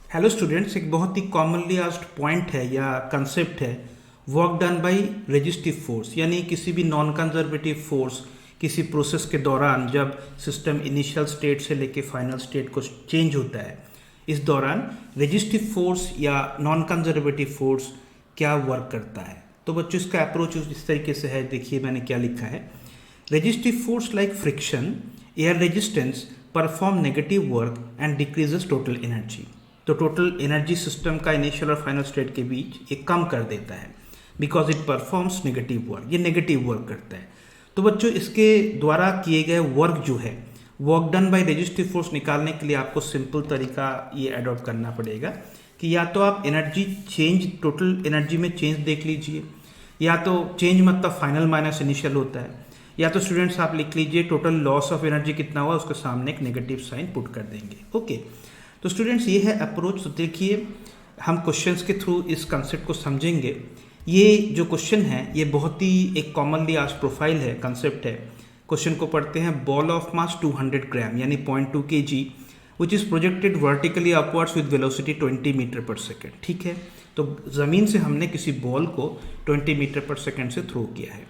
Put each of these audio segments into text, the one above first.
Hello students, एक बहुत ही commonly asked point है या कंसेप्ट है work done bye resistive force, यानी किसी भी नॉन कंजर्वेटिव फोर्स किसी प्रोसेस के दौरान जब सिस्टम इनिशियल स्टेट से लेके फाइनल स्टेट को चेंज होता है, इस दौरान रेजिस्टिव फोर्स या नॉन कंजर्वेटिव फोर्स क्या वर्क करता है। तो बच्चों इसका अप्रोच इस तरीके से है, देखिए मैंने क्या लिखा है। Resistive force like friction, air resistance perform negative work and decreases total energy. तो टोटल एनर्जी सिस्टम का इनिशियल और फाइनल स्टेट के बीच एक कम कर देता है because it performs negative work, ये नेगेटिव वर्क करता है। तो बच्चों इसके द्वारा किए गए वर्क जो है work done bye resistive force निकालने के लिए आपको सिंपल तरीका ये अडॉप्ट करना पड़ेगा कि या तो आप एनर्जी चेंज, टोटल एनर्जी में चेंज देख लीजिए, या तो चेंज मतलब फाइनल माइनस इनिशियल होता है, या तो स्टूडेंट्स आप लिख लीजिए टोटल लॉस ऑफ एनर्जी कितना हुआ उसके सामने एक नेगेटिव साइन पुट कर देंगे। ओके, तो स्टूडेंट्स ये है अप्रोच। तो देखिए हम क्वेश्चंस के थ्रू इस कंसेप्ट को समझेंगे। ये जो क्वेश्चन है ये बहुत ही एक कॉमनली आस्क्ड प्रोफाइल है, कंसेप्ट है। क्वेश्चन को पढ़ते हैं। बॉल ऑफ मास 200 ग्राम यानी 0.2 kg which is projected vertically upwards with velocity 20 metre per second. ठीक है, तो ज़मीन से हमने किसी बॉल को 20 मीटर पर सेकेंड से थ्रो किया है।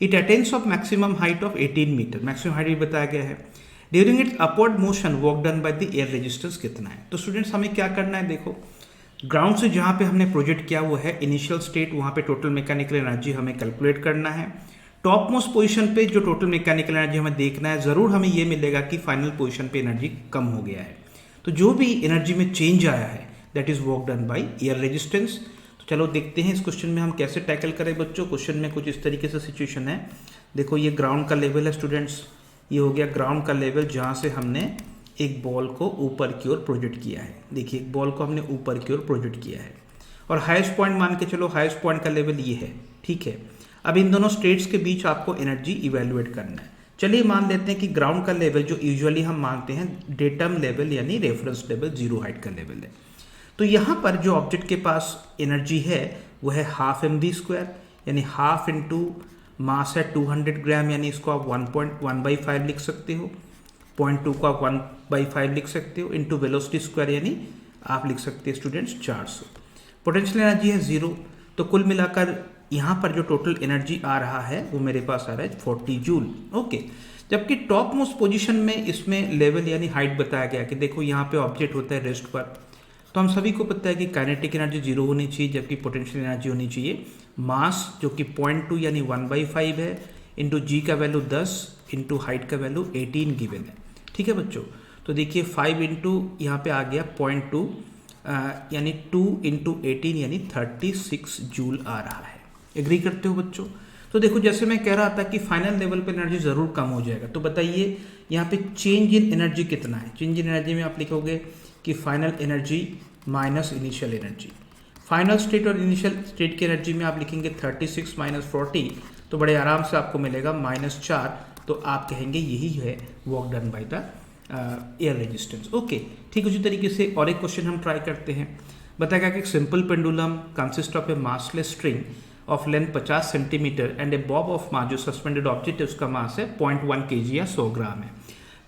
It attains of maximum height of 18 metre, maximum height भी बताया गया है। During its upward motion work done by the air resistance कितना है। तो स्टूडेंट्स हमें क्या करना है, देखो ग्राउंड से जहाँ पे हमने प्रोजेक्ट किया वो है इनिशियल स्टेट, वहाँ पे टोटल मैकेनिकल एनर्जी हमें कैलकुलेट करना है। टॉप मोस्ट पोजिशन पे जो टोटल मैकेनिकल एनर्जी हमें देखना है, ज़रूर हमें ये मिलेगा कि फाइनल पोजिशन पे एनर्जी कम हो गया है। तो जो भी एनर्जी में चेंज आया है that is work done by air resistance. तो चलो देखते हैं इस क्वेश्चन में हम कैसे टैकल करें बच्चों। क्वेश्चन में कुछ इस तरीके से सिचुएशन है। देखो ये ग्राउंड का लेवल है स्टूडेंट्स, ये हो गया ग्राउंड का लेवल जहाँ से हमने एक बॉल को ऊपर की ओर प्रोजेक्ट किया है। देखिए एक बॉल को हमने ऊपर की ओर प्रोजेक्ट किया है और हाईएस्ट पॉइंट मान के चलो, हाईएस्ट पॉइंट का लेवल ये है। ठीक है, अब इन दोनों स्टेट्स के बीच आपको एनर्जी इवेल्युएट करना है। चलिए मान लेते हैं कि ग्राउंड का लेवल जो यूजुअली हम मानते हैं डेटम लेवल यानी रेफरेंस लेवल, जीरो हाइट का लेवल है। तो यहाँ पर जो ऑब्जेक्ट के पास एनर्जी है वो है हाफ mv² यानी हाफ इंटू मास है 200 ग्राम, यानी इसको आप 1.1/5 लिख सकते हो, 0.2 को आप 1/5 लिख सकते हो, इंटू वेलोसिटी स्क्वायर यानी आप लिख सकते हैं स्टूडेंट्स 400। पोटेंशियल एनर्जी है 0। तो कुल मिलाकर यहाँ पर जो टोटल एनर्जी आ रहा है वो मेरे पास आ रहा है 40 जूल। ओके, जबकि टॉप मोस्ट पोजिशन में इसमें लेवल यानी हाइट बताया गया कि देखो यहाँ पे ऑब्जेक्ट होता है रेस्ट पर। तो हम सभी को पता है कि काइनेटिक एनर्जी 0 होनी चाहिए जबकि पोटेंशियल एनर्जी होनी चाहिए मास जो कि 0.2 यानी 1/5 है, इंटू जी का वैल्यू 10 इंटू हाइट का वैल्यू 18 गिवन है। ठीक है बच्चों, तो देखिए 5 इंटू यहाँ पे आ गया 0.2 यानी 2 इंटू 18 यानी 36 जूल आ रहा है। एग्री करते हो बच्चों। तो देखो जैसे मैं कह रहा था कि फाइनल लेवल पे एनर्जी ज़रूर कम हो जाएगा, तो बताइए यहाँ पे चेंज इन एनर्जी कितना है। चेंज इन एनर्जी में आप लिखोगे कि final energy minus initial energy. Final state और इनिशियल स्टेट की एनर्जी में आप लिखेंगे 36 माइनस 40, तो बड़े आराम से आपको मिलेगा -4। तो आप कहेंगे यही है work done by the air resistance. Okay, ठीक उसी तरीके से और एक क्वेश्चन हम ट्राई करते हैं। बताया कि एक simple pendulum consist of A massless string of length 50 centimetre and A Bob of mass, जो सस्पेंडेड ऑब्जेक्ट है उसका मास है 0.1 kg या 100 ग्राम है।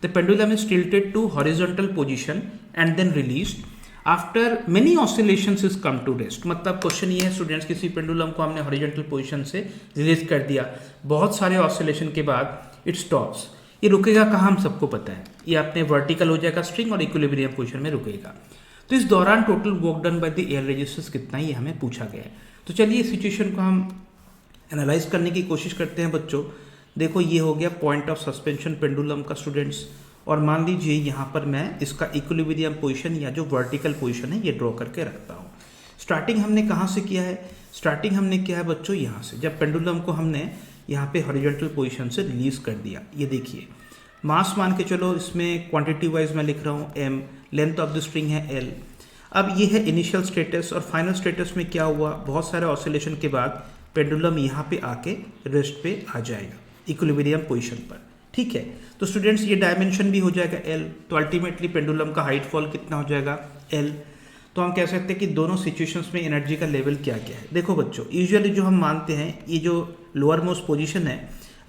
The pendulum is tilted to horizontal position and then released after many oscillations is come to rest. मतलब question ये है students, किसी पेंडुलम को हमने हॉरिजॉन्टल पोजीशन से रिलीज कर दिया, बहुत सारे ऑसिलेशन के बाद इट स्टॉप्स। ये रुकेगा कहाँ हम सबको पता है, ये अपने वर्टिकल हो जाएगा स्ट्रिंग और इक्विलिब्रियम पोजीशन में रुकेगा। तो इस दौरान total work done by the air resistance कितना है ये हमें पूछा गया है। तो चलिए इस सिचुएशन को हम एनालाइज करने की कोशिश करते हैं बच्चों। देखो ये हो गया पॉइंट ऑफ सस्पेंशन पेंडुलम का स्टूडेंट्स, और मान लीजिए यहाँ पर मैं इसका इक्विलिब्रियम पोजीशन या जो वर्टिकल पोजीशन है ये ड्रॉ करके रखता हूँ। स्टार्टिंग हमने कहाँ से किया है, स्टार्टिंग हमने किया है बच्चों यहाँ से, जब पेंडुलम को हमने यहाँ पे हॉरिजॉन्टल पोजीशन से रिलीज कर दिया। ये देखिए मास मान के चलो, इसमें क्वांटिटी वाइज मैं लिख रहा हूँ m, length of the string है l। अब ये है इनिशियल स्टेटस और फाइनल स्टेटस में क्या हुआ, बहुत सारे ऑसिलेशन के बाद पेंडुलम यहाँ पे आके रेस्ट पे आ जाएगा इक्विलिब्रियम पोजीशन पर। ठीक है, तो स्टूडेंट्स ये डायमेंशन भी हो जाएगा l, तो अल्टीमेटली पेंडुलम का हाइट फॉल कितना हो जाएगा l। तो हम कह सकते हैं कि दोनों सिचुएशंस में एनर्जी का लेवल क्या क्या है। देखो बच्चों यूजुअली जो हम मानते हैं ये जो लोअर मोस्ट पोजीशन है,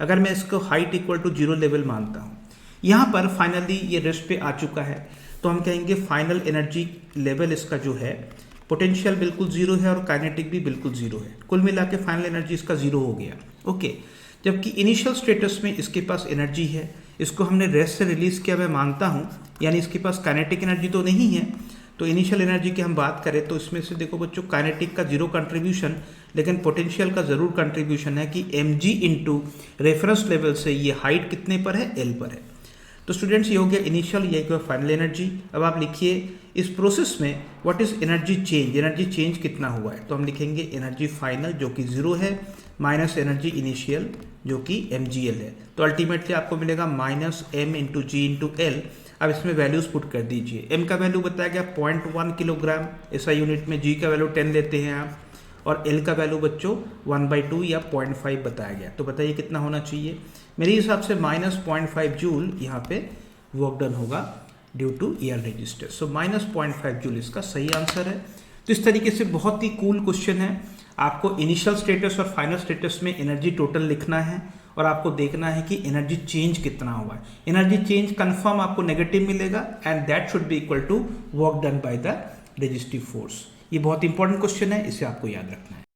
अगर मैं इसको हाइट इक्वल टू 0 लेवल मानता हूँ, यहाँ पर फाइनली ये रेस्ट पे आ चुका है, तो हम कहेंगे फाइनल एनर्जी लेवल इसका जो है पोटेंशियल बिल्कुल जीरो है और काइनेटिक भी बिल्कुल जीरो है। कुल मिला के फाइनल एनर्जी इसका जीरो हो गया। ओके, जबकि इनिशियल स्टेटस में इसके पास एनर्जी है, इसको हमने रेस्ट से रिलीज किया मैं मानता हूँ, यानी इसके पास काइनेटिक एनर्जी तो नहीं है। तो इनिशियल एनर्जी की हम बात करें तो इसमें से देखो बच्चों काइनेटिक का जीरो कंट्रीब्यूशन, लेकिन पोटेंशियल का जरूर कंट्रीब्यूशन है कि mg इंटू रेफरेंस लेवल से ये हाइट कितने पर है, L पर है। तो स्टूडेंट्स ये हो गया इनिशियल, ये हो फाइनल एनर्जी। अब आप लिखिए इस प्रोसेस में what is energy change, energy change कितना हुआ है। तो हम लिखेंगे एनर्जी फाइनल जो कि जीरो है माइनस एनर्जी इनिशियल जो कि mgl है। तो अल्टीमेटली आपको मिलेगा माइनस m इंटू जी इंटू एल। अब इसमें वैल्यूज पुट कर दीजिए। m का वैल्यू बताया गया 0.1 किलोग्राम ऐसा यूनिट में, g का वैल्यू 10 लेते हैं आप, और l का वैल्यू बच्चों 1/2 या 0.5 बताया गया। तो बताइए कितना होना चाहिए। मेरे हिसाब से माइनस 0.5 जूल यहाँ पे वर्क डन होगा due to air resistance. So minus 0.5 joule इसका सही आंसर है। तो इस तरीके से बहुत ही कूल क्वेश्चन है। आपको इनिशियल स्टेटस और फाइनल स्टेटस में एनर्जी टोटल लिखना है और आपको देखना है कि एनर्जी चेंज कितना हुआ है। एनर्जी चेंज कंफर्म आपको नेगेटिव मिलेगा and that should be equal to work done by the resistive force. ये बहुत इंपॉर्टेंट क्वेश्चन है, इसे आपको याद रखना है।